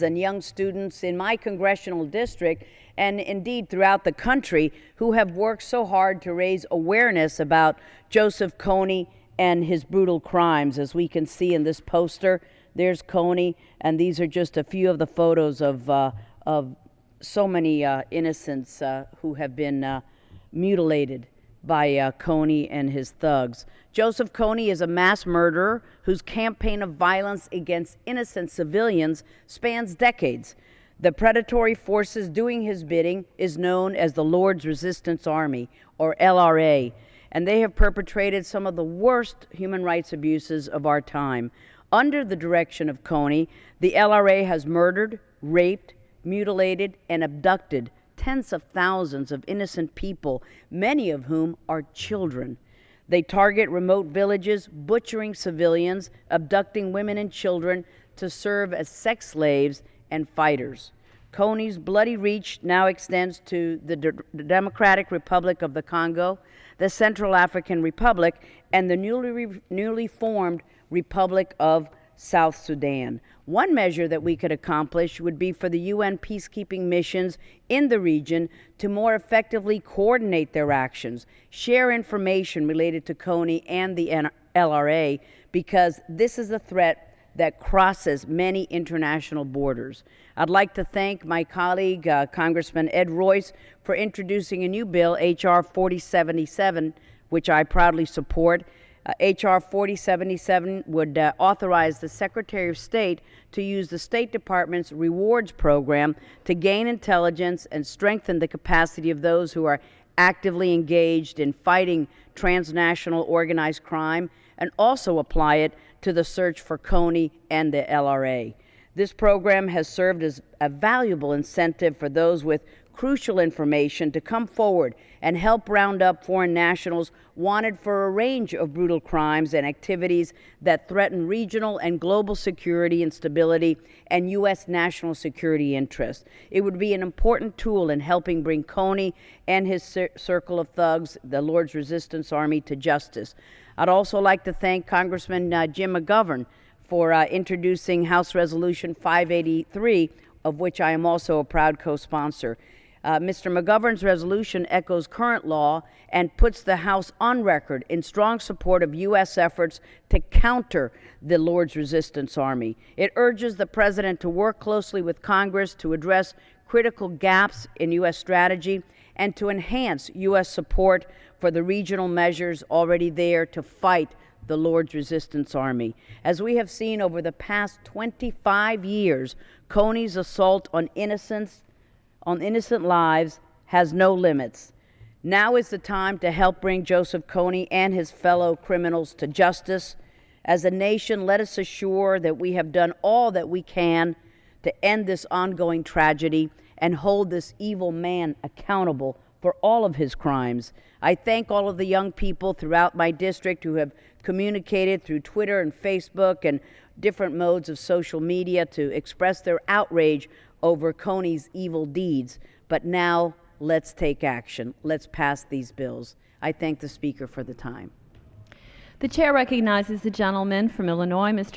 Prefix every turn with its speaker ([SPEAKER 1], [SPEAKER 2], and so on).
[SPEAKER 1] and young students in my congressional district and indeed throughout the country who have worked so hard to raise awareness about Joseph Kony and his brutal crimes. As we can see in this poster, there's Kony, and these are just a few of the photos of so many innocents who have been mutilated by Kony and his thugs. Joseph Kony is a mass murderer whose campaign of violence against innocent civilians spans decades. The predatory forces doing his bidding is known as the Lord's Resistance Army, or LRA, and they have perpetrated some of the worst human rights abuses of our time. Under the direction of Kony, the LRA has murdered, raped, mutilated, and abducted tens of thousands of innocent people, many of whom are children. They target remote villages, butchering civilians, abducting women and children to serve as sex slaves and fighters. Kony's bloody reach now extends to the Democratic Republic of the Congo, the Central African Republic, and the newly formed Republic of South Sudan. One measure that we could accomplish would be for the UN peacekeeping missions in the region to more effectively coordinate their actions, share information related to Kony and the LRA, because this is a threat that crosses many international borders. I'd like to thank my colleague, Congressman Ed Royce, for introducing a new bill, H.R. 4077, which I proudly support. H.R. 4077 would authorize the Secretary of State to use the State Department's rewards program to gain intelligence and strengthen the capacity of those who are actively engaged in fighting transnational organized crime, and also apply it to the search for Kony and the LRA. This program has served as a valuable incentive for those with crucial information to come forward and help round up foreign nationals wanted for a range of brutal crimes and activities that threaten regional and global security and stability and U.S. national security interests. It would be an important tool in helping bring Kony and his circle of thugs, the Lord's Resistance Army, to justice. I'd also like to thank Congressman Jim McGovern for introducing House Resolution 583, of which I am also a proud co-sponsor. Mr. McGovern's resolution echoes current law and puts the House on record in strong support of U.S. efforts to counter the Lord's Resistance Army. It urges the President to work closely with Congress to address critical gaps in U.S. strategy and to enhance U.S. support for the regional measures already there to fight the Lord's Resistance Army. As we have seen over the past 25 years, Kony's assault on innocent lives has no limits. Now is the time to help bring Joseph Kony and his fellow criminals to justice. As a nation, let us assure that we have done all that we can to end this ongoing tragedy and hold this evil man accountable for all of his crimes. I thank all of the young people throughout my district who have communicated through Twitter and Facebook and different modes of social media to express their outrage over Kony's evil deeds. But now, let's take action. Let's pass these bills. I thank the Speaker for the time.
[SPEAKER 2] The Chair recognizes the gentleman from Illinois, Mr.